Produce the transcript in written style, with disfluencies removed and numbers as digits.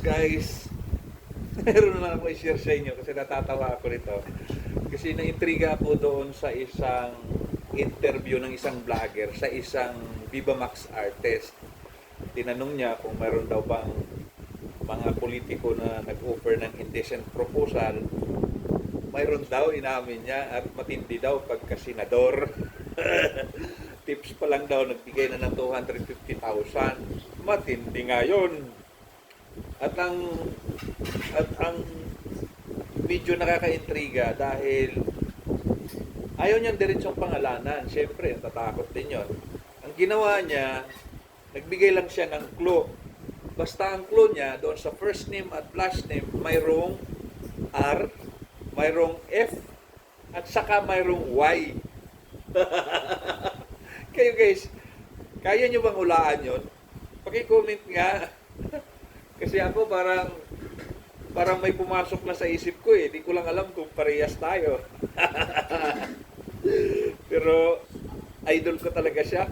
Guys, meron na ako i-share sa inyo kasi natatawa ako nito. Kasi naintriga ako doon sa isang interview ng isang vlogger sa isang Viva Max artist. Tinanong niya kung mayroon daw bang mga politiko na nag-offer ng indecent proposal. Mayroon daw, inamin niya, at matindi daw pagka senador. Tips pa lang daw, nagbigay na ng 250,000. Matindi nga yun. At ang medyo nakakaintriga dahil ayaw niyang diretsong pangalanan. Siyempre, tatakot din yun. Ang ginawa niya, nagbigay lang siya ng clue. Basta ang clue niya, doon sa first name at last name, mayroong R, mayroong F, at saka mayroong Y. Kayo guys, kaya niyo bang hulaan yun? Paki-comment nga. Kasi ako parang may pumasok na sa isip ko eh. Di ko lang alam kung parehas tayo. Pero idol ko talaga siya.